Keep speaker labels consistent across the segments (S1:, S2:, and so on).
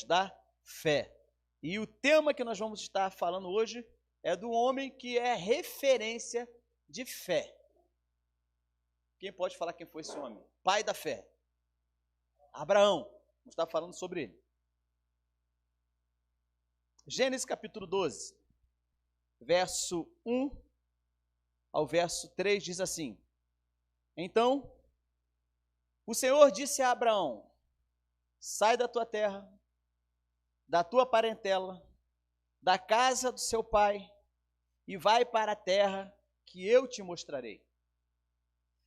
S1: da fé. E o tema que nós vamos estar falando hoje é do homem que é referência de fé. Quem pode falar quem foi esse homem? Pai da fé. Abraão. Vamos estar falando sobre ele. Gênesis capítulo 12, verso 1 ao verso 3 diz assim: Então, o Senhor disse a Abraão: sai da tua terra, da tua parentela, da casa do seu pai, e vai para a terra que eu te mostrarei.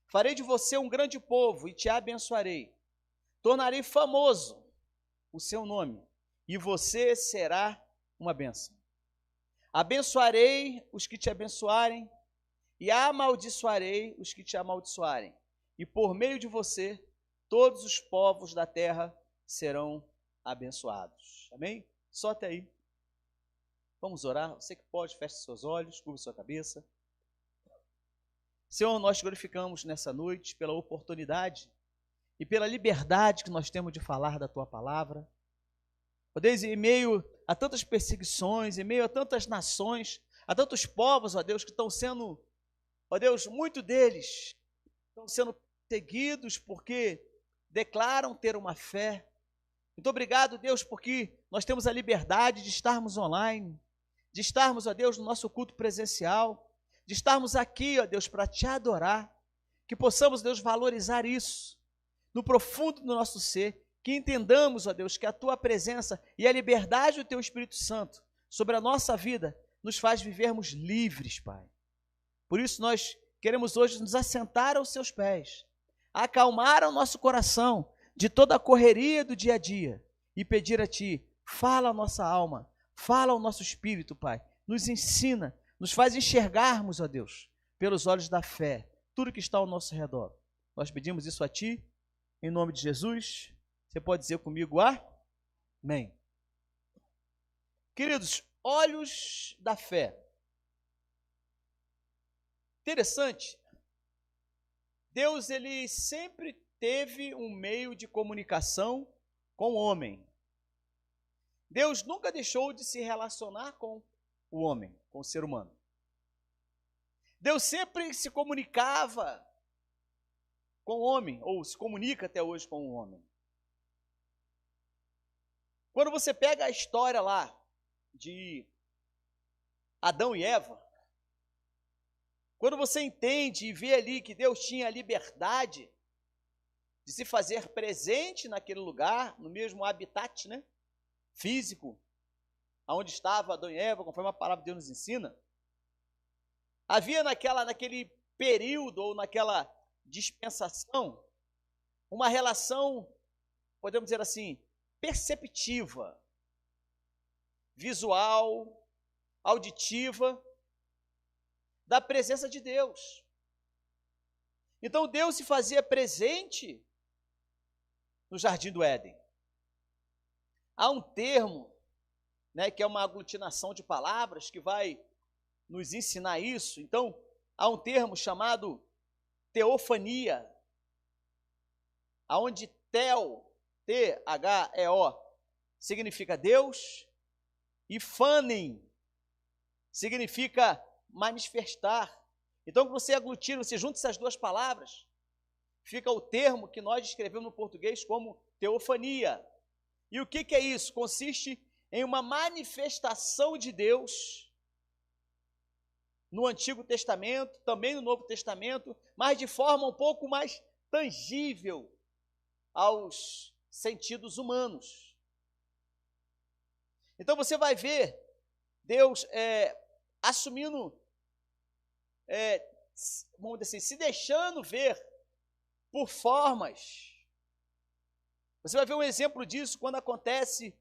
S1: Farei de você um grande povo e te abençoarei. Tornarei famoso o seu nome, e você será uma bênção. Abençoarei os que te abençoarem, e amaldiçoarei os que te amaldiçoarem. E por meio de você, todos os povos da terra serão abençoados. Amém? Só até aí. Vamos orar. Você que pode, feche seus olhos, curva sua cabeça. Senhor, nós te glorificamos nessa noite pela oportunidade e pela liberdade que nós temos de falar da tua palavra. Ó Deus, em meio a tantas perseguições, em meio a tantas nações, a tantos povos, ó Deus, que estão sendo, ó Deus, muitos deles estão sendo perseguidos porque declaram ter uma fé. Muito obrigado, Deus, porque nós temos a liberdade de estarmos online, de estarmos, ó Deus, no nosso culto presencial, de estarmos aqui, ó Deus, para te adorar, que possamos, Deus, valorizar isso no profundo do nosso ser, que entendamos, ó Deus, que a tua presença e a liberdade do teu Espírito Santo sobre a nossa vida nos faz vivermos livres, Pai. Por isso nós queremos hoje nos assentar aos seus pés, acalmar o nosso coração de toda a correria do dia a dia e pedir a Ti, fala a nossa alma, fala ao nosso espírito, Pai, nos ensina, nos faz enxergarmos, ó Deus, pelos olhos da fé, tudo que está ao nosso redor. Nós pedimos isso a Ti, em nome de Jesus. Você pode dizer comigo, amém. Queridos, olhos da fé. Interessante, Deus, ele sempre teve um meio de comunicação com o homem. Deus nunca deixou de se relacionar com o homem, com o ser humano. Deus sempre se comunicava com o homem, ou se comunica até hoje com o homem. Quando você pega a história lá de Adão e Eva, quando você entende e vê ali que Deus tinha a liberdade de se fazer presente naquele lugar, no mesmo habitat, né, físico, onde estava Adão e Eva, conforme a palavra de Deus nos ensina, havia naquele período ou naquela dispensação uma relação, podemos dizer assim, perceptiva, visual, auditiva, da presença de Deus. Então Deus se fazia presente no Jardim do Éden. Há um termo, né, que é uma aglutinação de palavras que vai nos ensinar isso. Então, há um termo chamado teofania, aonde Theo, T-H-E-O, significa Deus, e fanem significa manifestar. Então, quando você aglutina, você junta essas duas palavras, fica o termo que nós escrevemos no português como teofania. E o que é isso? Consiste em uma manifestação de Deus no Antigo Testamento, também no Novo Testamento, mas de forma um pouco mais tangível aos sentidos humanos. Então você vai ver Deus assumindo, vamos dizer assim, se deixando ver por formas. Você vai ver um exemplo disso quando acontece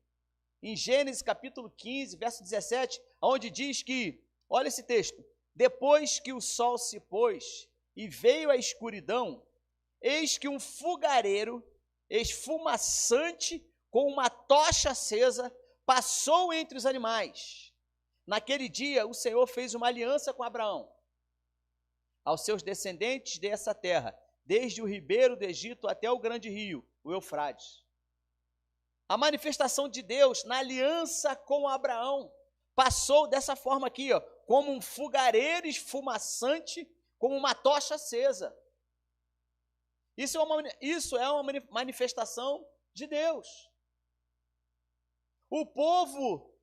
S1: em Gênesis capítulo 15, verso 17, onde diz que, olha esse texto, depois que o sol se pôs e veio a escuridão, eis que um fogareiro esfumaçante com uma tocha acesa passou entre os animais. Naquele dia o Senhor fez uma aliança com Abraão, aos seus descendentes dessa terra, desde o ribeiro do Egito até o grande rio, o Eufrates. A manifestação de Deus na aliança com Abraão passou dessa forma aqui, ó, como um fogareiro esfumaçante, como uma tocha acesa. Isso é uma manifestação de Deus. O povo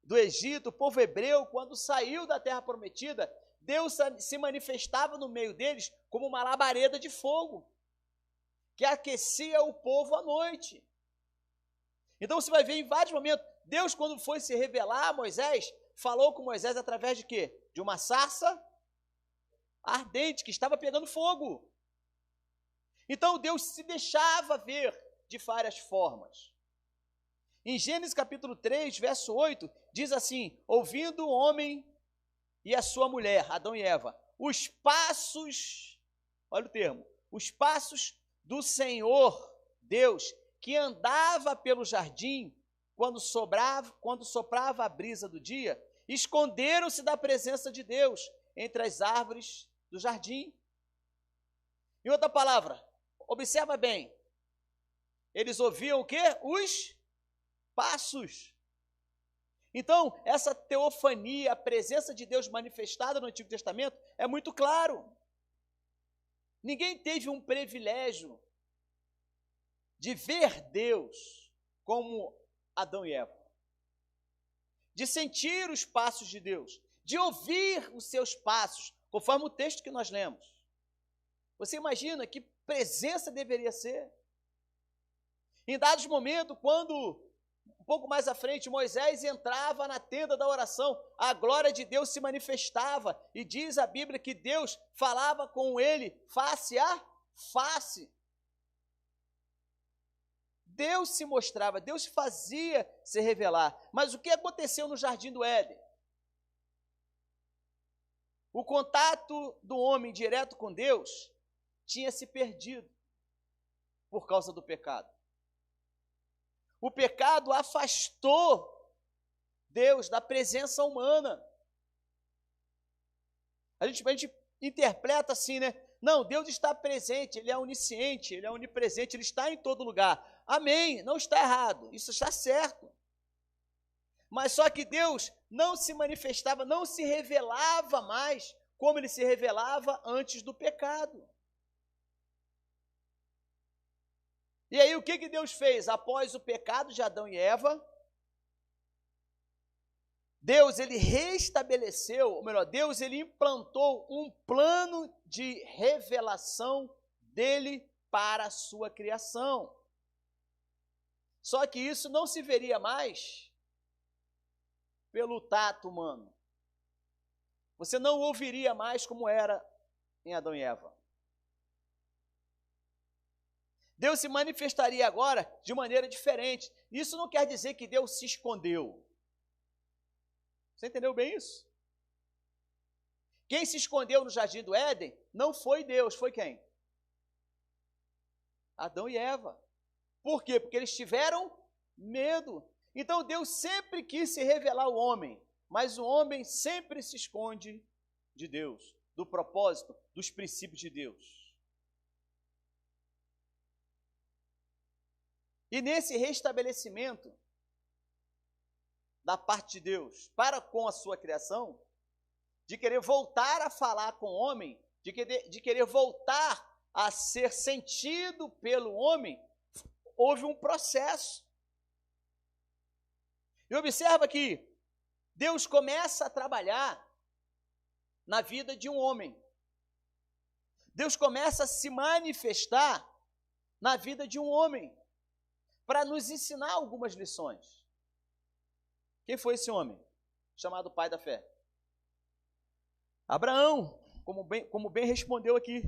S1: do Egito, o povo hebreu, quando saiu da terra prometida, Deus se manifestava no meio deles como uma labareda de fogo, que aquecia o povo à noite. Então você vai ver em vários momentos, Deus, quando foi se revelar a Moisés, falou com Moisés através de quê? De uma sarça ardente, que estava pegando fogo. Então Deus se deixava ver de várias formas. Em Gênesis capítulo 3, verso 8, diz assim: ouvindo o homem e a sua mulher, Adão e Eva, os passos, olha o termo, os passos do Senhor Deus, que andava pelo jardim, quando soprava a brisa do dia, esconderam-se da presença de Deus entre as árvores do jardim. Em outra palavra, observa bem, eles ouviam o quê? Os passos. Então, essa teofania, a presença de Deus manifestada no Antigo Testamento, é muito claro. Ninguém teve um privilégio de ver Deus como Adão e Eva, de sentir os passos de Deus, de ouvir os seus passos, conforme o texto que nós lemos. Você imagina que presença deveria ser? Em dados momentos, quando, um pouco mais à frente, Moisés entrava na tenda da oração, a glória de Deus se manifestava, e diz a Bíblia que Deus falava com ele face a face. Deus se mostrava, Deus fazia se revelar. Mas o que aconteceu no Jardim do Éden? O contato do homem direto com Deus tinha se perdido por causa do pecado. O pecado afastou Deus da presença humana. A gente interpreta assim, né? Não, Deus está presente, Ele é onisciente, Ele é onipresente, Ele está em todo lugar. Amém, não está errado, isso está certo. Mas só que Deus não se manifestava, não se revelava mais como Ele se revelava antes do pecado. E aí o que Deus fez? Após o pecado de Adão e Eva, Deus, ele restabeleceu, ou melhor, Deus, ele implantou um plano de revelação dele para a sua criação. Só que isso não se veria mais pelo tato humano. Você não ouviria mais como era em Adão e Eva. Deus se manifestaria agora de maneira diferente. Isso não quer dizer que Deus se escondeu. Você entendeu bem isso? Quem se escondeu no Jardim do Éden não foi Deus, foi quem? Adão e Eva. Por quê? Porque eles tiveram medo. Então Deus sempre quis se revelar ao homem, mas o homem sempre se esconde de Deus, do propósito, dos princípios de Deus. E nesse restabelecimento da parte de Deus para com a sua criação, de querer voltar a falar com o homem, de querer voltar a ser sentido pelo homem, houve um processo. E observa que Deus começa a trabalhar na vida de um homem. Deus começa a se manifestar na vida de um homem, para nos ensinar algumas lições. Quem foi esse homem? Chamado pai da fé? Abraão, como bem respondeu aqui.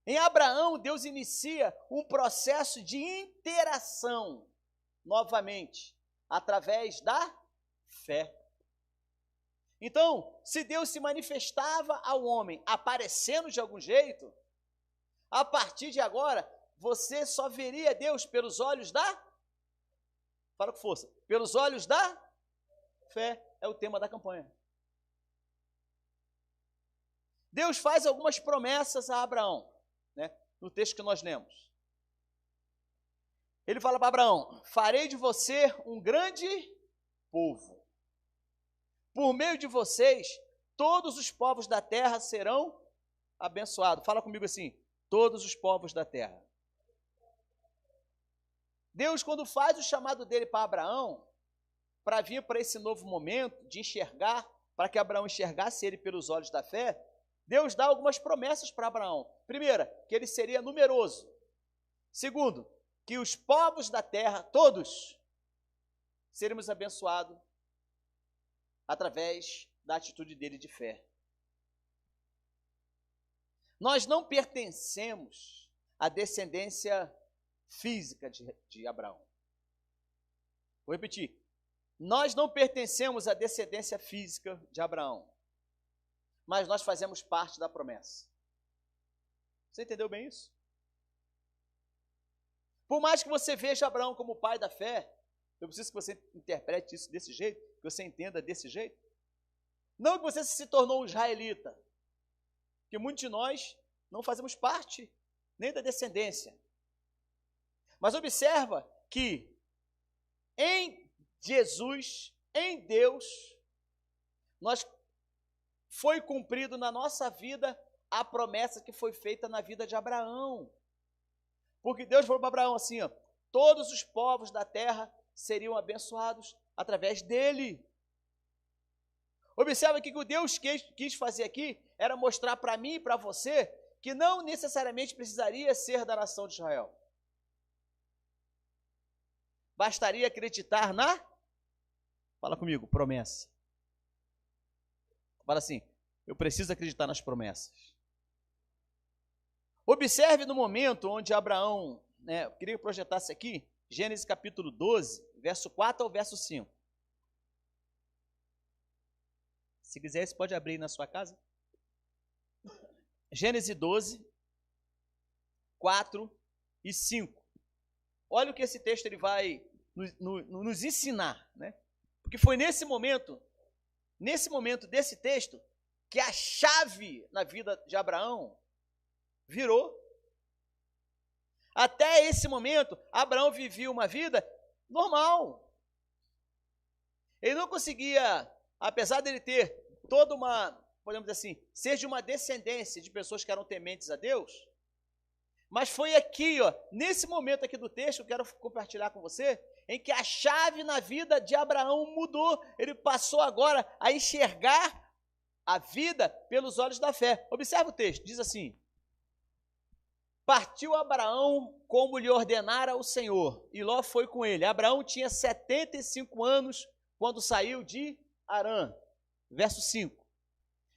S1: Em Abraão, Deus inicia um processo de interação, novamente, através da fé. Então, se Deus se manifestava ao homem aparecendo de algum jeito, a partir de agora, você só veria Deus pelos olhos da... Fala com força. Pelos olhos da fé. É o tema da campanha. Deus faz algumas promessas a Abraão, né, no texto que nós lemos. Ele fala para Abraão: farei de você um grande povo. Por meio de vocês, todos os povos da terra serão abençoados. Fala comigo assim: todos os povos da terra. Deus, quando faz o chamado dele para Abraão, para vir para esse novo momento de enxergar, para que Abraão enxergasse ele pelos olhos da fé, Deus dá algumas promessas para Abraão. Primeira, que ele seria numeroso. Segundo, que os povos da terra, todos, seremos abençoados através da atitude dele de fé. Nós não pertencemos à descendência física de Abraão. Vou repetir. Nós não pertencemos à descendência física de Abraão, mas nós fazemos parte da promessa. Você entendeu bem isso? Por mais que você veja Abraão como o pai da fé, eu preciso que você interprete isso desse jeito, que você entenda desse jeito. Não que você se tornou um israelita, porque muitos de nós não fazemos parte nem da descendência. Mas observa que em Jesus, em Deus, foi cumprido na nossa vida a promessa que foi feita na vida de Abraão. Porque Deus falou para Abraão assim, ó, todos os povos da terra seriam abençoados através dele. Observa que o que Deus quis fazer aqui era mostrar para mim e para você que não necessariamente precisaria ser da nação de Israel. Bastaria acreditar na, fala comigo, promessa. Fala assim, eu preciso acreditar nas promessas. Observe no momento onde Abraão, eu queria que projetasse aqui, Gênesis capítulo 12, verso 4 ao verso 5. Se quiser, você pode abrir aí na sua casa. Gênesis 12, 4 e 5. Olha o que esse texto ele vai nos ensinar, né? Porque foi nesse momento desse texto, que a chave na vida de Abraão virou. Até esse momento, Abraão vivia uma vida normal. Ele não conseguia, apesar dele ter toda uma, podemos dizer assim, ser de uma descendência de pessoas que eram tementes a Deus, mas foi aqui, ó, nesse momento aqui do texto, eu quero compartilhar com você, em que a chave na vida de Abraão mudou. Ele passou agora a enxergar a vida pelos olhos da fé. Observa o texto, diz assim: partiu Abraão como lhe ordenara o Senhor, e Ló foi com ele. Abraão tinha 75 anos quando saiu de Harã. Verso 5.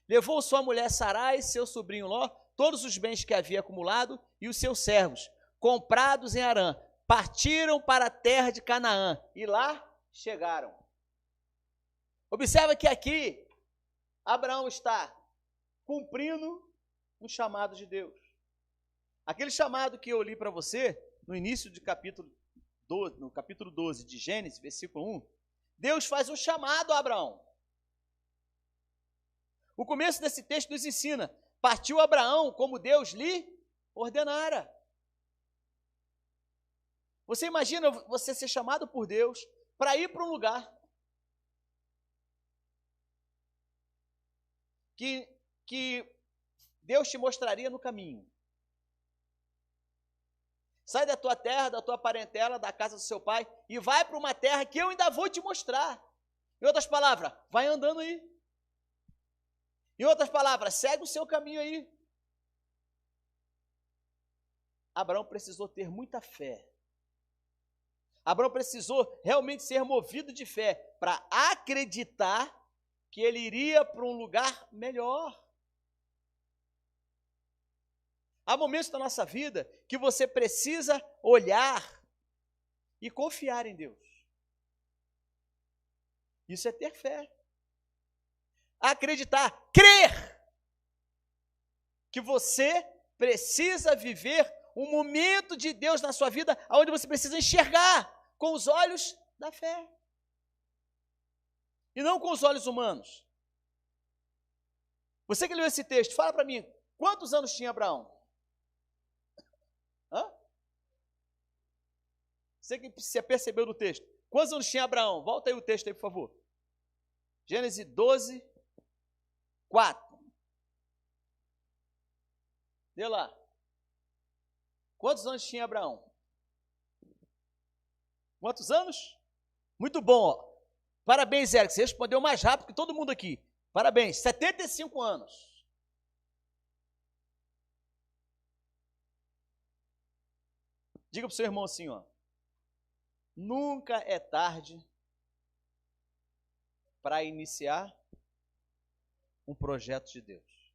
S1: Levou sua mulher Sarai, seu sobrinho Ló, todos os bens que havia acumulado e os seus servos, comprados em Harã, partiram para a terra de Canaã e lá chegaram. Observa que aqui Abraão está cumprindo um chamado de Deus. Aquele chamado que eu li para você no início do capítulo 12, no capítulo 12 de Gênesis, versículo 1, Deus faz um chamado a Abraão. O começo desse texto nos ensina: partiu Abraão como Deus lhe ordenara. Você imagina você ser chamado por Deus para ir para um lugar que Deus te mostraria no caminho. Sai da tua terra, da tua parentela, da casa do seu pai e vai para uma terra que eu ainda vou te mostrar. Em outras palavras, vai andando aí. Em outras palavras, segue o seu caminho aí. Abraão precisou ter muita fé. Abraão precisou realmente ser movido de fé para acreditar que ele iria para um lugar melhor. Há momentos da nossa vida que você precisa olhar e confiar em Deus. Isso é ter fé. Acreditar, crer que você precisa viver um momento de Deus na sua vida onde você precisa enxergar com os olhos da fé e não com os olhos humanos. Você que leu esse texto, fala para mim, quantos anos tinha Abraão? Você que se percebeu do texto. Quantos anos tinha Abraão? Volta aí o texto aí, por favor. Gênesis 12, 4. Dê lá. Quantos anos tinha Abraão? Quantos anos? Muito bom, ó. Parabéns, Eric, você respondeu mais rápido que todo mundo aqui. Parabéns, 75 anos. Diga para o seu irmão assim, ó. Nunca é tarde para iniciar um projeto de Deus.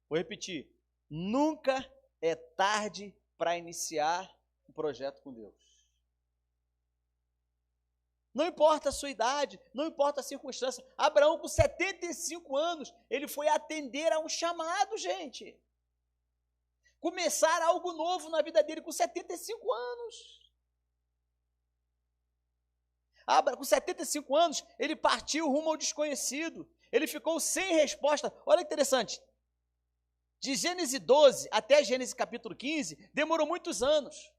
S1: Vou repetir. Nunca é tarde para iniciar um projeto com Deus. Não importa a sua idade, não importa a circunstância. Abraão, com 75 anos, ele foi atender a um chamado, gente. Começar algo novo na vida dele com 75 anos. Com 75 anos, ele partiu rumo ao desconhecido. Ele ficou sem resposta. Olha que interessante. De Gênesis 12 até Gênesis capítulo 15, demorou muitos anos.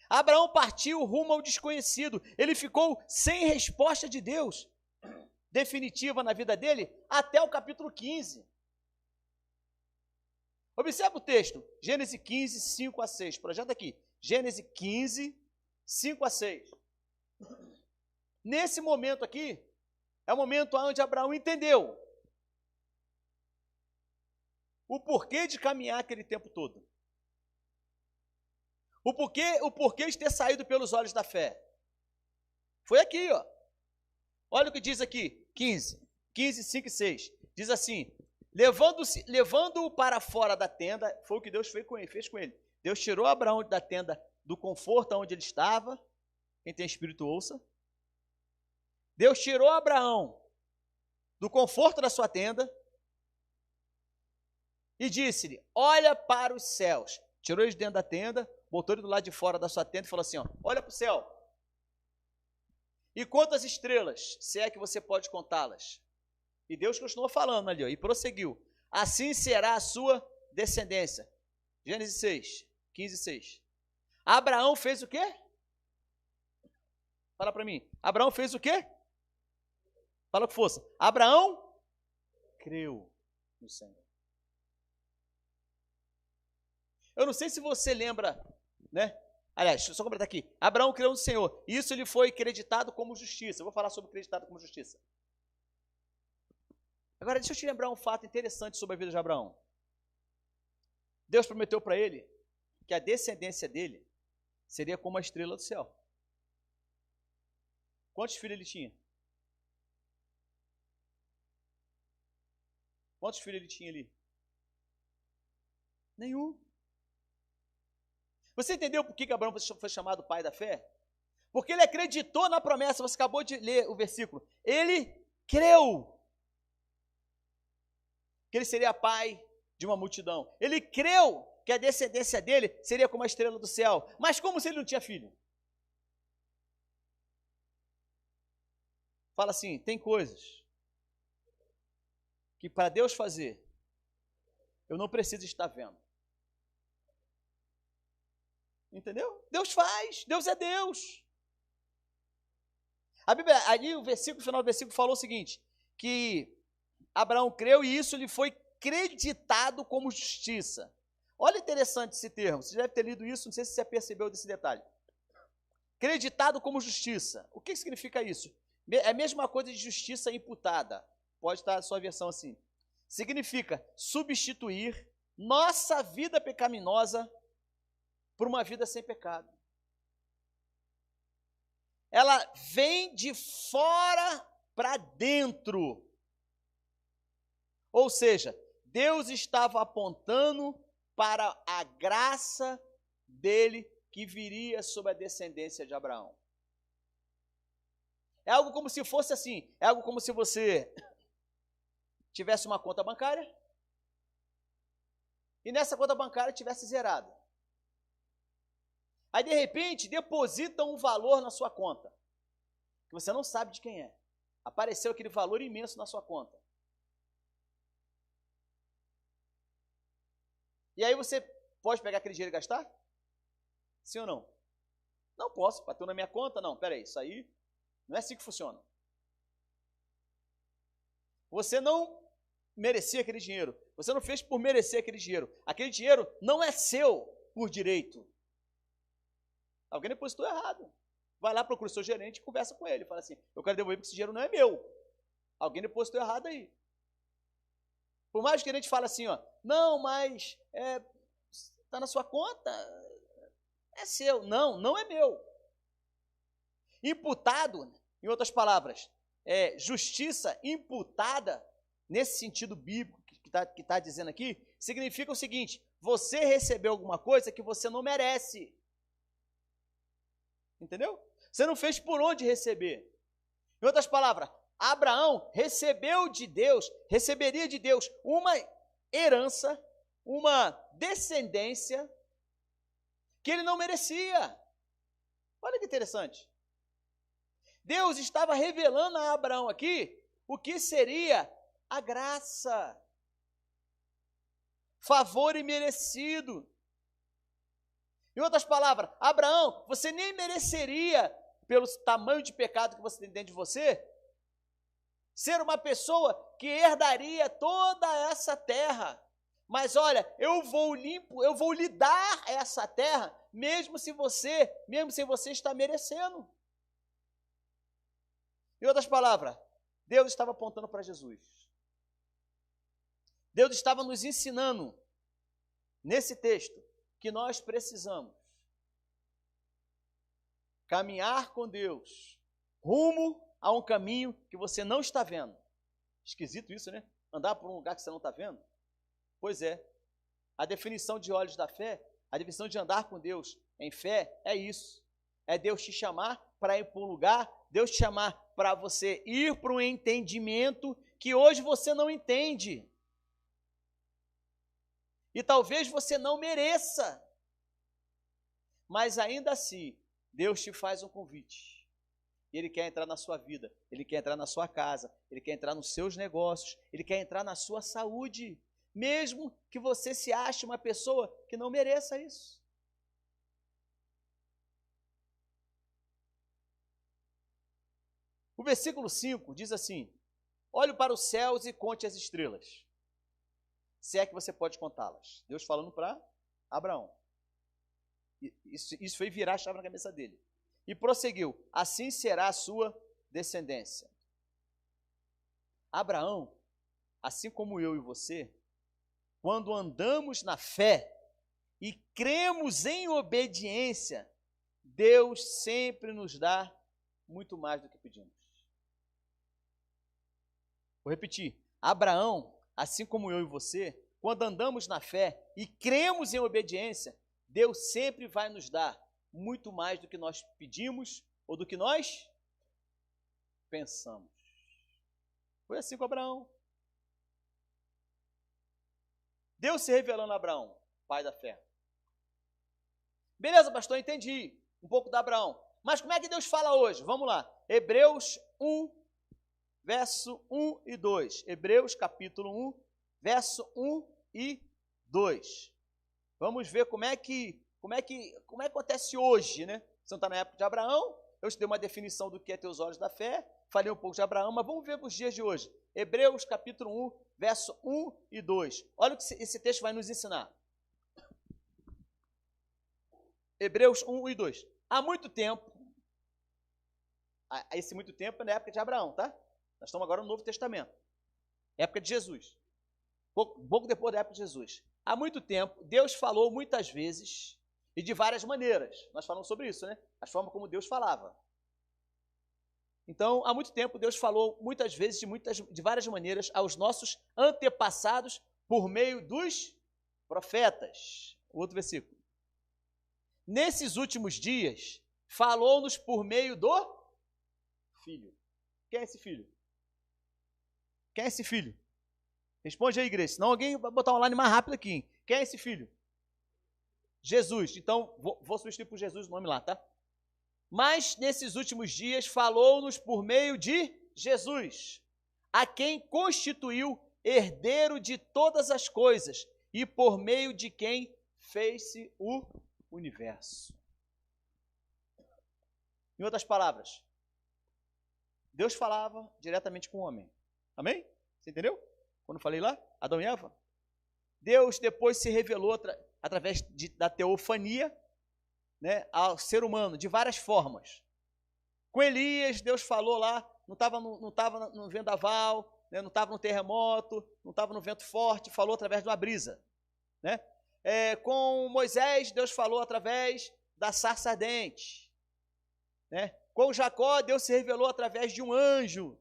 S1: Abraão partiu rumo ao desconhecido. Ele ficou sem resposta de Deus definitiva na vida dele até o capítulo 15. Observa o texto, Gênesis 15, 5 a 6. Projeta aqui, Gênesis 15, 5 a 6. Nesse momento aqui, é o momento onde Abraão entendeu o porquê de caminhar aquele tempo todo. O porquê de ter saído pelos olhos da fé. Foi aqui, ó. Olha o que diz aqui, 15, 5 e 6. Diz assim, levando-o para fora da tenda, foi o que Deus fez com ele. Deus tirou Abraão da tenda, do conforto onde ele estava. Quem tem espírito, ouça. Deus tirou Abraão do conforto da sua tenda e disse-lhe, olha para os céus. Tirou ele de dentro da tenda, botou ele do lado de fora da sua tenda e falou assim, ó, olha para o céu. E quantas estrelas, se é que você pode contá-las? E Deus continuou falando ali, ó, e prosseguiu. Assim será a sua descendência. Gênesis 6, 15, 6. Abraão fez o quê? Fala para mim. Abraão fez o quê? Fala com força. Abraão creu no Senhor. Eu não sei se você lembra, né? Aliás, deixa eu só completar aqui. Abraão creu no Senhor. Isso lhe foi acreditado como justiça. Eu vou falar sobre acreditado como justiça. Agora, deixa eu te lembrar um fato interessante sobre a vida de Abraão. Deus prometeu para ele que a descendência dele seria como a estrela do céu. Quantos filhos ele tinha? Quantos filhos ele tinha ali? Nenhum. Você entendeu por que Abraão foi chamado pai da fé? Porque ele acreditou na promessa. Você acabou de ler o versículo. Ele creu que ele seria pai de uma multidão. Ele creu que a descendência dele seria como a estrela do céu. Mas como se ele não tinha filho? Fala assim, tem coisas que para Deus fazer, eu não preciso estar vendo. Entendeu? Deus faz, Deus é Deus. A Bíblia, ali o final do versículo falou o seguinte, que Abraão creu e isso lhe foi creditado como justiça. Olha interessante esse termo, você deve ter lido isso, não sei se você percebeu desse detalhe. Creditado como justiça. O que significa isso? É a mesma coisa de justiça imputada. Pode estar a sua versão assim. Significa substituir nossa vida pecaminosa por uma vida sem pecado. Ela vem de fora para dentro. Ou seja, Deus estava apontando para a graça dele que viria sobre a descendência de Abraão. É algo como se fosse assim, é algo como se você tivesse uma conta bancária e nessa conta bancária tivesse zerada. Aí, de repente, depositam um valor na sua conta, que você não sabe de quem é. Apareceu aquele valor imenso na sua conta. E aí você pode pegar aquele dinheiro e gastar? Sim ou não? Não posso, bateu na minha conta? Não, peraí, isso aí não é assim que funciona. Você não merecia aquele dinheiro. Você não fez por merecer aquele dinheiro. Aquele dinheiro não é seu por direito. Alguém depositou errado. Vai lá, procura o seu gerente e conversa com ele. Fala assim, eu quero devolver porque esse dinheiro não é meu. Alguém depositou errado aí. Por mais que a gente fale assim, ó, não, mas está na sua conta, é seu. Não, não é meu. Imputado, em outras palavras, justiça imputada, nesse sentido bíblico que está dizendo aqui, significa o seguinte, você recebeu alguma coisa que você não merece. Entendeu? Você não fez por onde receber. Em outras palavras, Abraão receberia de Deus uma herança, uma descendência que ele não merecia. Olha que interessante. Deus estava revelando a Abraão aqui o que seria a graça, favor imerecido. Em outras palavras, Abraão, você nem mereceria, pelo tamanho de pecado que você tem dentro de você, ser uma pessoa que herdaria toda essa terra. Mas olha, eu vou lhe dar essa terra, mesmo sem você estar merecendo. Em outras palavras, Deus estava apontando para Jesus. Deus estava nos ensinando, nesse texto, que nós precisamos caminhar com Deus, rumo a um caminho que você não está vendo. Esquisito isso, né? Andar por um lugar que você não está vendo. Pois é. A definição de olhos da fé, a definição de andar com Deus em fé é isso. É Deus te chamar para ir para um lugar, Deus te chamar para você ir para um entendimento que hoje você não entende. E talvez você não mereça. Mas ainda assim, Deus te faz um convite. Ele quer entrar na sua vida, Ele quer entrar na sua casa, Ele quer entrar nos seus negócios, Ele quer entrar na sua saúde, mesmo que você se ache uma pessoa que não mereça isso. O versículo 5 diz assim, olhe para os céus e conte as estrelas, se é que você pode contá-las. Deus falando para Abraão. Isso foi virar a chave na cabeça dele. E prosseguiu, assim será a sua descendência. Abraão, assim como eu e você, quando andamos na fé e cremos em obediência, Deus sempre nos dá muito mais do que pedimos. Vou repetir, Abraão, assim como eu e você, quando andamos na fé e cremos em obediência, Deus sempre vai nos dar muito mais do que nós pedimos ou do que nós pensamos. Foi assim com Abraão. Deus se revelando a Abraão, pai da fé. Beleza, pastor, entendi um pouco da Abraão. Mas como é que Deus fala hoje? Vamos lá. Hebreus 1, verso 1 e 2. Hebreus capítulo 1, verso 1 e 2. Vamos ver como é que acontece hoje, né? Você não está na época de Abraão, eu te dei uma definição do que é ter os olhos da fé, falei um pouco de Abraão, mas vamos ver os dias de hoje. Hebreus capítulo 1, verso 1 e 2. Olha o que esse texto vai nos ensinar. Hebreus 1 e 2. Há muito tempo, esse muito tempo é na época de Abraão, tá? Nós estamos agora no Novo Testamento. Época de Jesus. Pouco depois da época de Jesus. Há muito tempo, Deus falou muitas vezes e de várias maneiras. Nós falamos sobre isso, né? As formas como Deus falava. Então, há muito tempo, Deus falou muitas vezes, de várias maneiras, aos nossos antepassados por meio dos profetas. O outro versículo. Nesses últimos dias, falou-nos por meio do Filho. Quem é esse filho? Quem é esse filho? Responde aí, igreja, senão alguém vai botar online mais rápido aqui. Quem é esse filho? Jesus. Então, vou substituir por Jesus o nome lá, tá? Mas, nesses últimos dias, falou-nos por meio de Jesus, a quem constituiu herdeiro de todas as coisas e por meio de quem fez-se o universo. Em outras palavras, Deus falava diretamente com o homem. Amém? Você entendeu? Quando eu falei lá, Adão e Eva. Deus depois se revelou através da teofania, né, ao ser humano, de várias formas. Com Elias, Deus falou lá, não estava no vendaval, né, não estava no terremoto, não estava no vento forte, falou através de uma brisa. Né? Com Moisés, Deus falou através da sarça ardente. Né? Com Jacó, Deus se revelou através de um anjo.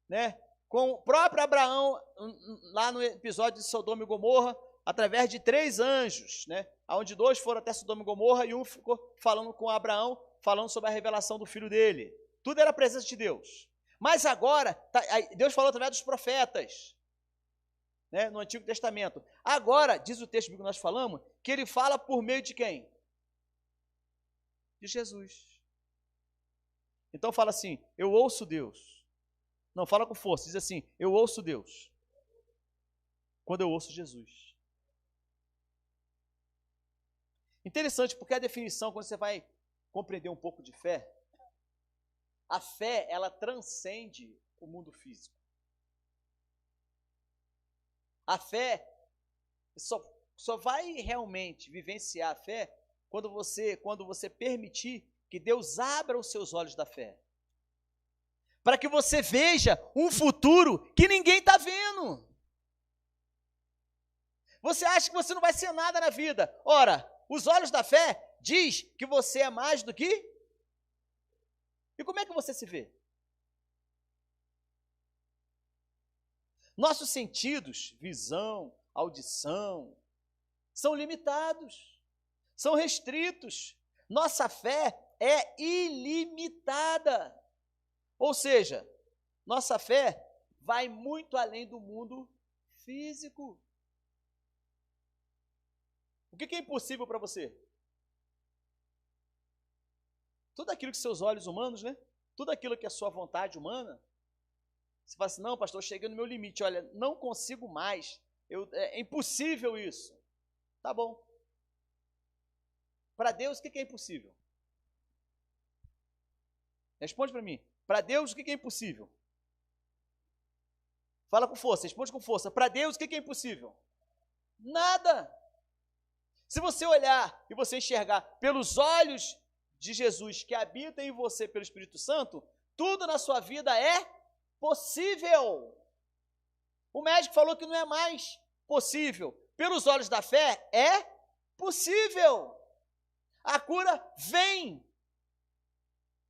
S1: Né? Com o próprio Abraão, lá no episódio de Sodoma e Gomorra, através de 3 anjos, né? Onde 2 foram até Sodoma e Gomorra e um ficou falando com Abraão, falando sobre a revelação do filho dele. Tudo era a presença de Deus. Mas agora, Deus falou através dos profetas, né? No Antigo Testamento. Agora, diz o texto que nós falamos, que ele fala por meio de quem? De Jesus. Então fala assim, eu ouço Deus. Não, fala com força, diz assim, eu ouço Deus. Quando eu ouço Jesus. Interessante, porque a definição, quando você vai compreender um pouco de fé, a fé, ela transcende o mundo físico. A fé só vai realmente vivenciar a fé quando você permitir que Deus abra os seus olhos da fé. Para que você veja um futuro que ninguém está vendo. Você acha que você não vai ser nada na vida. Ora, os olhos da fé diz que você é mais do que... E como é que você se vê? Nossos sentidos, visão, audição, são limitados, são restritos. Nossa fé é ilimitada. Ou seja, nossa fé vai muito além do mundo físico. O que é impossível para você? Tudo aquilo que seus olhos humanos, né? Tudo aquilo que é sua vontade humana. Você fala assim, não, pastor, eu cheguei no meu limite. Olha, não consigo mais. É impossível isso. Tá bom. Para Deus, o que é impossível? Responde para mim. Para Deus, o que é impossível? Fala com força, responde com força. Para Deus, o que é impossível? Nada. Se você olhar e você enxergar pelos olhos de Jesus que habita em você pelo Espírito Santo, tudo na sua vida é possível. O médico falou que não é mais possível. Pelos olhos da fé, é possível. A cura vem.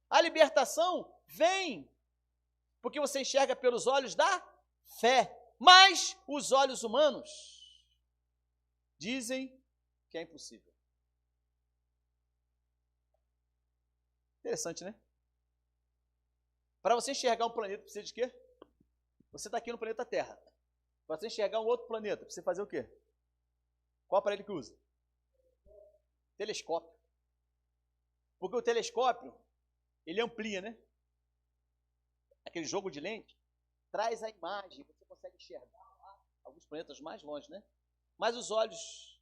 S1: A libertação vem. Porque você enxerga pelos olhos da fé. Mas os olhos humanos dizem que é impossível. Interessante, né? Para você enxergar um planeta, precisa de quê? Você está aqui no planeta Terra. Para você enxergar um outro planeta, precisa fazer o quê? Qual aparelho que usa? Telescópio. Porque o telescópio, ele amplia, né? Aquele jogo de lente, traz a imagem, você consegue enxergar lá alguns planetas mais longe, né? Mas os olhos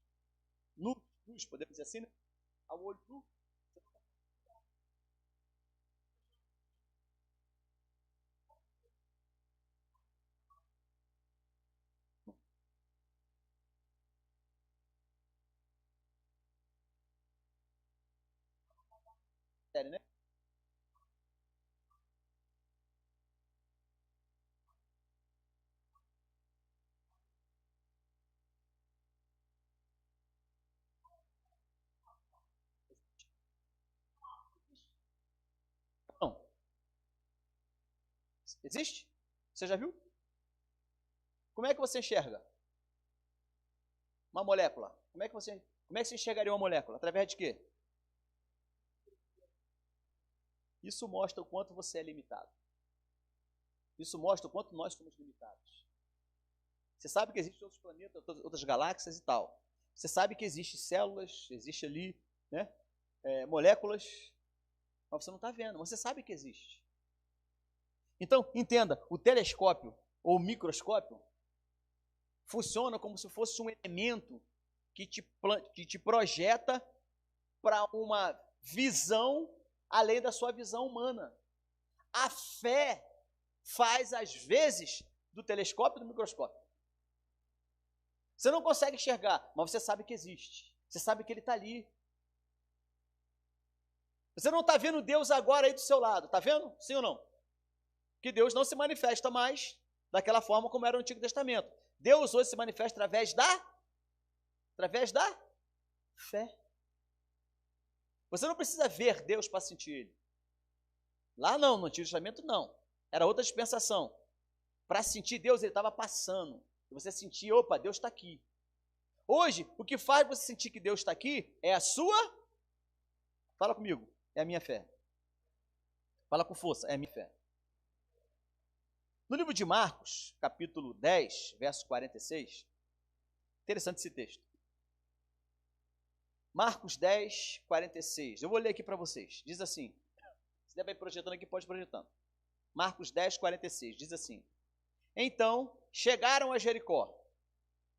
S1: nus, podemos dizer assim, né? Ao olho nu, você não consegue enxergar. Sério, né? Não. Existe? Você já viu? Como é que você enxerga uma molécula? Como é que você enxergaria uma molécula? Através de quê? Isso mostra o quanto você é limitado. Isso mostra o quanto nós somos limitados. Você sabe que existem outros planetas, outras galáxias e tal. Você sabe que existem células, existe ali, né, moléculas, mas você não está vendo, mas você sabe que existe. Então, entenda, o telescópio ou microscópio funciona como se fosse um elemento que te projeta para uma visão além da sua visão humana. A fé faz, às vezes, do telescópio e do microscópio. Você não consegue enxergar, mas você sabe que existe. Você sabe que ele está ali. Você não está vendo Deus agora aí do seu lado, está vendo? Sim ou não? Que Deus não se manifesta mais daquela forma como era no Antigo Testamento. Deus hoje se manifesta através da fé. Você não precisa ver Deus para sentir Ele. Lá não, no Antigo Testamento não. Era outra dispensação. Para sentir Deus, Ele estava passando. E você sentia, opa, Deus está aqui. Hoje, o que faz você sentir que Deus está aqui é a sua... Fala comigo, é a minha fé. Fala com força, é a minha fé. No livro de Marcos, capítulo 10, verso 46, interessante esse texto. Marcos 10, 46. Eu vou ler aqui para vocês. Diz assim, se der para ir projetando aqui, pode ir projetando. Marcos 10, 46, diz assim: Então chegaram a Jericó.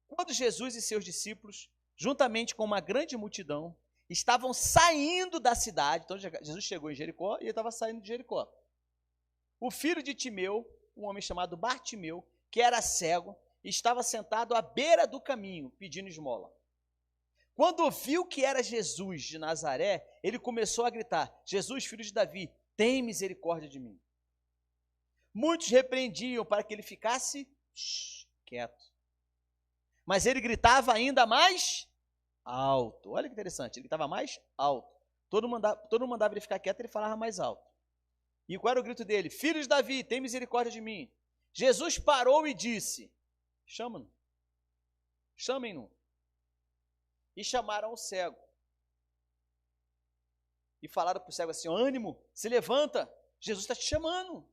S1: Quando Jesus e seus discípulos, juntamente com uma grande multidão, estavam saindo da cidade, então Jesus chegou em Jericó e ele estava saindo de Jericó. O filho de Timeu, um homem chamado Bartimeu, que era cego, estava sentado à beira do caminho, pedindo esmola. Quando viu que era Jesus de Nazaré, ele começou a gritar: Jesus, filho de Davi, tem misericórdia de mim. Muitos repreendiam para que ele ficasse quieto. Mas ele gritava ainda mais alto. Olha que interessante, ele gritava mais alto. Todo mundo mandava ele ficar quieto, ele falava mais alto. E qual era o grito dele? Filho de Davi, tem misericórdia de mim. Jesus parou e disse: chamem-no. E chamaram o cego. E falaram para o cego assim: ânimo, se levanta, Jesus está te chamando.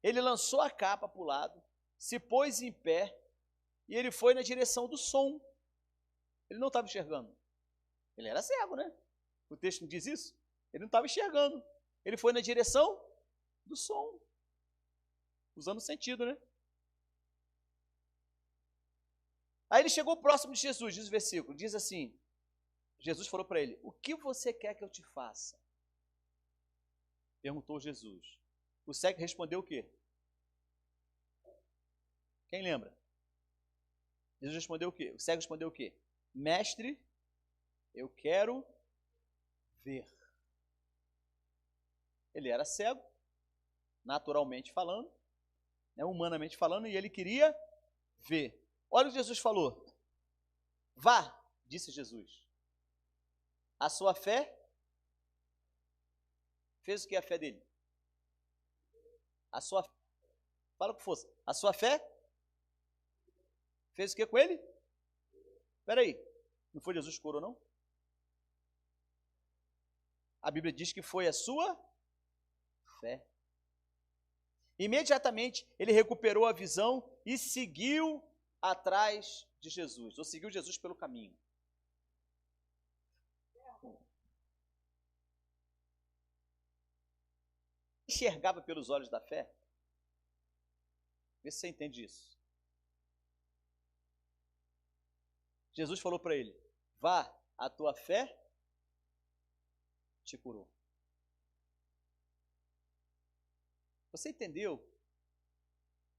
S1: Ele lançou a capa para o lado, se pôs em pé, e ele foi na direção do som. Ele não estava enxergando. Ele era cego, né? O texto não diz isso? Ele não estava enxergando. Ele foi na direção do som. Usando sentido, né? Aí ele chegou próximo de Jesus, diz o versículo, diz assim, Jesus falou para ele: o que você quer que eu te faça? Perguntou Jesus. O cego respondeu o quê? Quem lembra? Jesus respondeu o quê? O cego respondeu o quê? Mestre, eu quero ver. Ele era cego, naturalmente falando, né, humanamente falando, e ele queria ver. Olha o que Jesus falou. Vá, disse Jesus. A sua fé fez o que a fé dele? Fala com força. A sua fé fez o que com ele? Espera aí, não foi Jesus que curou, não? A Bíblia diz que foi a sua fé. Imediatamente ele recuperou a visão e seguiu atrás de Jesus, ou seguiu Jesus pelo caminho. Enxergava pelos olhos da fé? Vê se você entende isso. Jesus falou para ele: vá, a tua fé te curou. Você entendeu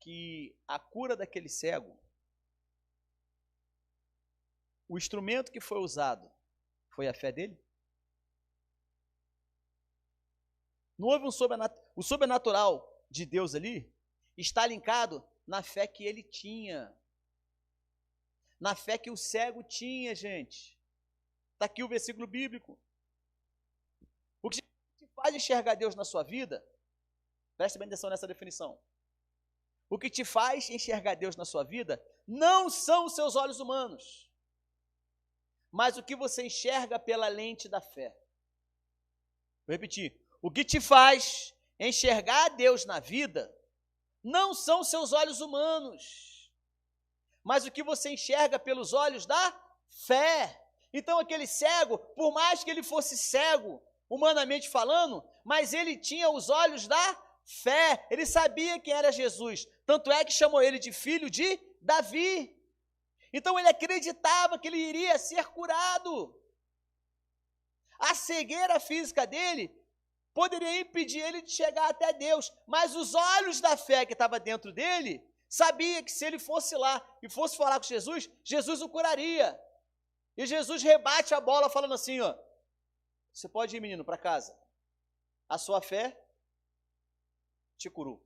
S1: que a cura daquele cego, o instrumento que foi usado foi a fé dele? Não houve o sobrenatural de Deus ali está linkado na fé que ele tinha. Na fé que o cego tinha, gente. Está aqui o versículo bíblico. O que te faz enxergar Deus na sua vida, preste bem atenção nessa definição. O que te faz enxergar Deus na sua vida não são os seus olhos humanos, mas o que você enxerga pela lente da fé. Vou repetir. O que te faz enxergar Deus na vida não são os seus olhos humanos, mas o que você enxerga pelos olhos da fé. Então aquele cego, por mais que ele fosse cego, humanamente falando, mas ele tinha os olhos da fé, ele sabia quem era Jesus, tanto é que chamou ele de filho de Davi. Então ele acreditava que ele iria ser curado. A cegueira física dele poderia impedir ele de chegar até Deus, mas os olhos da fé que estava dentro dele, sabia que se ele fosse lá e fosse falar com Jesus, Jesus o curaria. E Jesus rebate a bola falando assim, ó, você pode ir, menino, para casa. A sua fé te curou.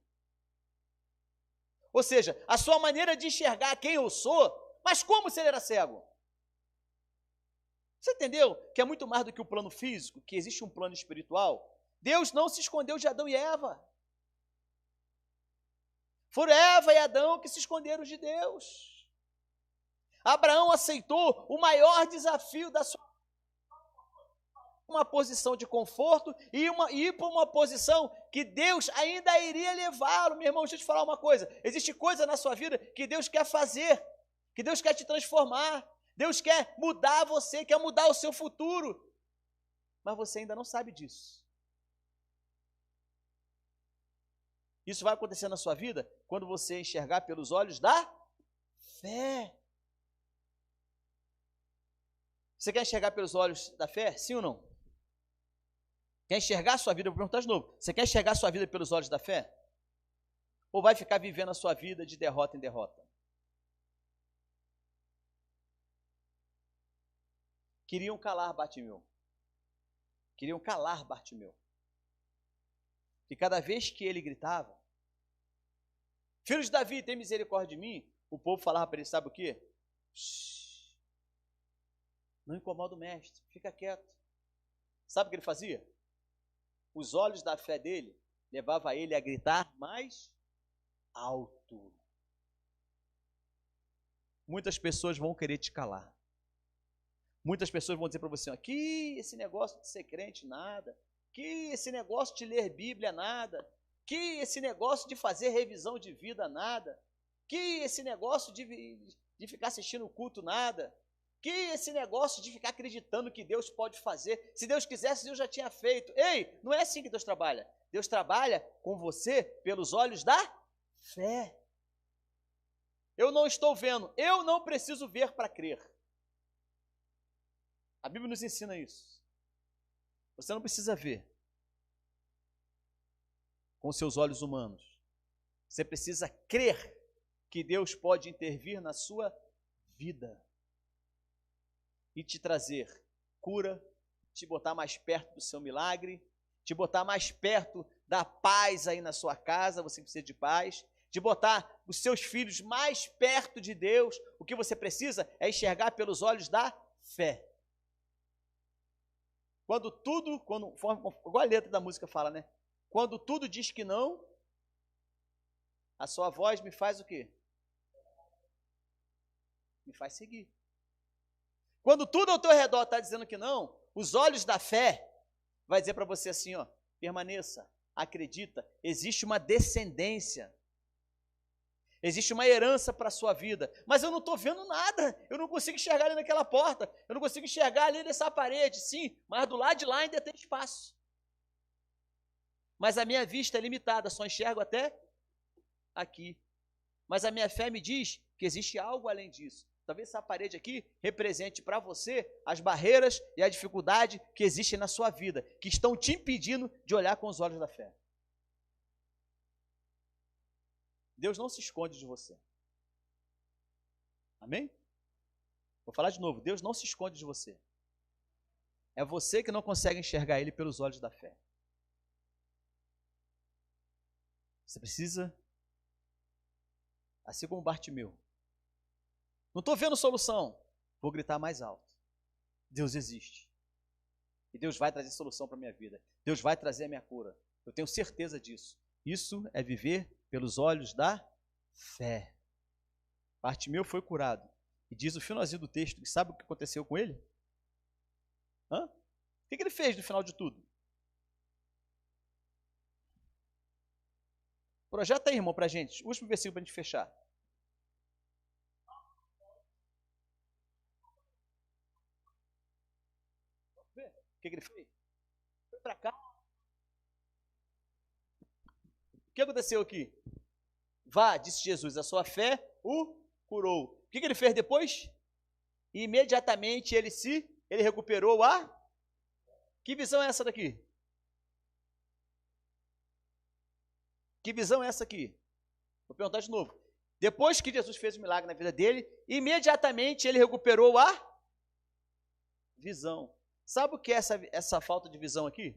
S1: Ou seja, a sua maneira de enxergar quem eu sou, mas como se ele era cego? Você entendeu que é muito mais do que o plano físico, que existe um plano espiritual? Deus não se escondeu de Adão e Eva. Foram Eva e Adão que se esconderam de Deus. Abraão aceitou o maior desafio da sua uma posição de conforto e ir para uma posição que Deus ainda iria levá-lo. Meu irmão, deixa eu te falar uma coisa. Existe coisa na sua vida que Deus quer fazer, que Deus quer te transformar. Deus quer mudar você, quer mudar o seu futuro. Mas você ainda não sabe disso. Isso vai acontecer na sua vida quando você enxergar pelos olhos da fé. Você quer enxergar pelos olhos da fé? Sim ou não? Quer enxergar a sua vida? Eu vou perguntar de novo. Você quer enxergar a sua vida pelos olhos da fé? Ou vai ficar vivendo a sua vida de derrota em derrota? Queriam calar Bartimeu. Queriam calar Bartimeu. E cada vez que ele gritava, filho de Davi, tem misericórdia de mim, o povo falava para ele, sabe o quê? Shhh, não incomoda o mestre, fica quieto. Sabe o que ele fazia? Os olhos da fé dele levavam ele a gritar mais alto. Muitas pessoas vão querer te calar. Muitas pessoas vão dizer para você, que esse negócio de ser crente, nada. Que esse negócio de ler Bíblia, nada. Que esse negócio de fazer revisão de vida, nada. Que esse negócio de ficar assistindo o culto, nada. Que esse negócio de ficar acreditando que Deus pode fazer. Se Deus quisesse, Deus já tinha feito. Ei, não é assim que Deus trabalha. Deus trabalha com você pelos olhos da fé. Eu não estou vendo, eu não preciso ver para crer. A Bíblia nos ensina isso. Você não precisa ver com seus olhos humanos. Você precisa crer que Deus pode intervir na sua vida e te trazer cura, te botar mais perto do seu milagre, te botar mais perto da paz aí na sua casa, você precisa de paz, de botar os seus filhos mais perto de Deus. O que você precisa é enxergar pelos olhos da fé. Igual a letra da música fala, né? Quando tudo diz que não, a sua voz me faz o quê? Me faz seguir. Quando tudo ao teu redor está dizendo que não, os olhos da fé vai dizer para você assim, ó, permaneça, acredita, existe uma descendência, existe uma herança para a sua vida, mas eu não estou vendo nada, eu não consigo enxergar ali naquela porta, eu não consigo enxergar ali nessa parede, sim, mas do lado de lá ainda tem espaço. Mas a minha vista é limitada, só enxergo até aqui. Mas a minha fé me diz que existe algo além disso. Talvez essa parede aqui represente para você as barreiras e a dificuldade que existem na sua vida, que estão te impedindo de olhar com os olhos da fé. Deus não se esconde de você. Amém? Vou falar de novo. Deus não se esconde de você. É você que não consegue enxergar Ele pelos olhos da fé. Você precisa, assim como Bartimeu, não estou vendo solução, vou gritar mais alto. Deus existe. E Deus vai trazer solução para a minha vida. Deus vai trazer a minha cura. Eu tenho certeza disso. Isso é viver pelos olhos da fé. Bartimeu foi curado. E diz o finalzinho do texto, que sabe o que aconteceu com ele? O que ele fez no final de tudo? Projeta aí, irmão, para a gente. Último versículo para a gente fechar. O que ele fez? Foi para cá. O que aconteceu aqui? Vá, disse Jesus, a sua fé o curou. O que ele fez depois? Imediatamente ele recuperou a Que visão é essa daqui? Que visão é essa aqui? Vou perguntar de novo. Depois que Jesus fez o milagre na vida dele, imediatamente ele recuperou a visão. Sabe o que é essa falta de visão aqui?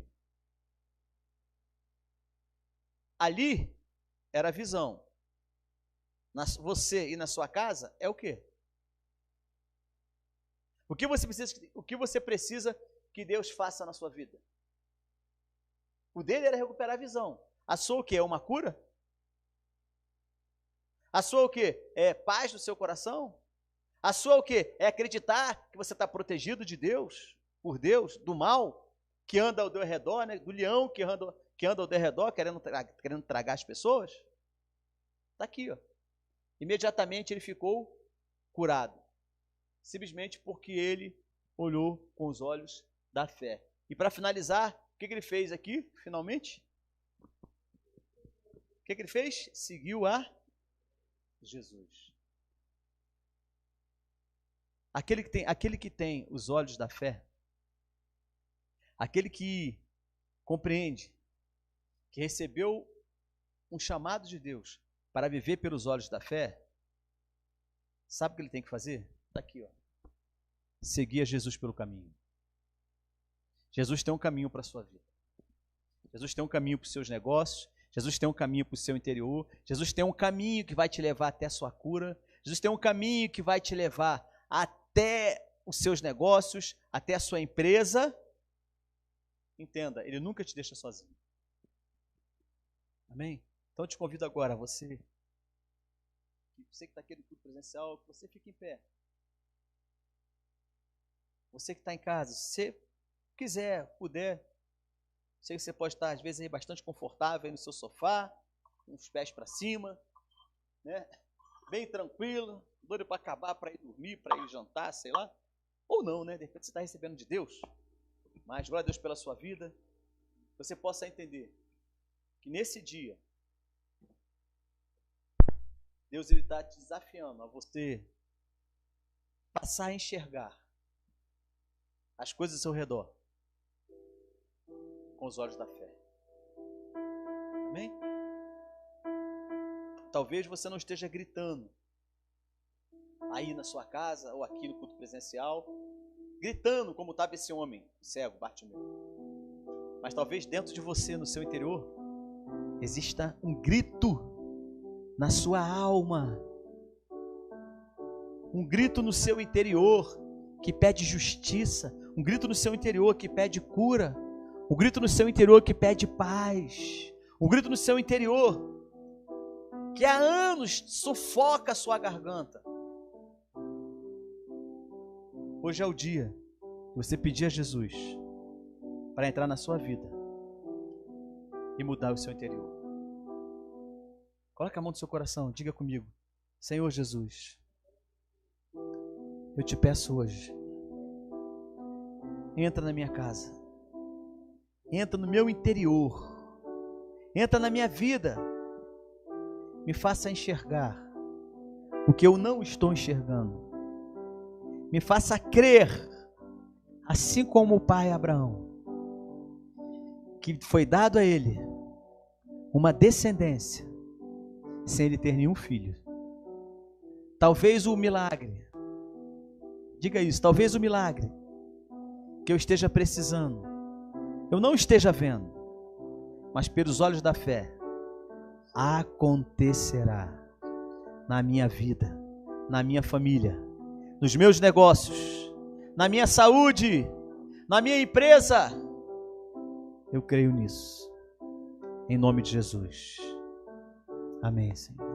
S1: Ali era a visão. Você e na sua casa é o quê? O que você precisa que Deus faça na sua vida? O dele era recuperar a visão. A sua o quê? É uma cura? A sua o quê? É paz no seu coração? A sua o quê? É acreditar que você está protegido de Deus, por Deus, do mal que anda ao teu redor, né? Do leão que anda ao teu redor, querendo tragar as pessoas? Está aqui, ó. Imediatamente ele ficou curado, simplesmente porque ele olhou com os olhos da fé. E para finalizar, o que ele fez aqui, finalmente? O que ele fez? Seguiu a Jesus. Aquele que tem os olhos da fé, aquele que compreende, que recebeu um chamado de Deus para viver pelos olhos da fé, sabe o que ele tem que fazer? Está aqui, ó. Seguir a Jesus pelo caminho. Jesus tem um caminho para a sua vida. Jesus tem um caminho para os seus negócios. Jesus tem um caminho para o seu interior. Jesus tem um caminho que vai te levar até a sua cura. Jesus tem um caminho que vai te levar até os seus negócios, até a sua empresa. Entenda, ele nunca te deixa sozinho. Amém? Então eu te convido agora, você que está aqui no culto presencial, que você fique em pé. Você que está em casa, se você quiser, puder, sei que você pode estar às vezes aí bastante confortável aí no seu sofá, com os pés para cima, né? Bem tranquilo, doido para acabar, para ir dormir, para ir jantar, sei lá. Ou não, né? De repente você está recebendo de Deus. Mas glória a Deus pela sua vida. Que você possa entender que nesse dia Deus está te desafiando a você passar a enxergar as coisas ao seu redor com os olhos da fé. Amém? Talvez você não esteja gritando aí na sua casa ou aqui no culto presencial, gritando como estava esse homem cego, Bartimeu. Mas talvez dentro de você, no seu interior, exista um grito na sua alma, um grito no seu interior que pede justiça, um grito no seu interior que pede cura, um grito no seu interior que pede paz, um grito no seu interior que há anos sufoca a sua garganta. Hoje é o dia de você pedir a Jesus para entrar na sua vida e mudar o seu interior. Coloque a mão no seu coração, diga comigo: Senhor Jesus, eu te peço hoje, entra na minha casa, entra no meu interior, entra na minha vida, me faça enxergar o que eu não estou enxergando, me faça crer, assim como o pai Abraão, que foi dado a ele uma descendência sem ele ter nenhum filho. Talvez o milagre, diga isso, talvez o milagre que eu esteja precisando, eu não esteja vendo, mas pelos olhos da fé, acontecerá na minha vida, na minha família, nos meus negócios, na minha saúde, na minha empresa. Eu creio nisso, em nome de Jesus. Amém, Senhor.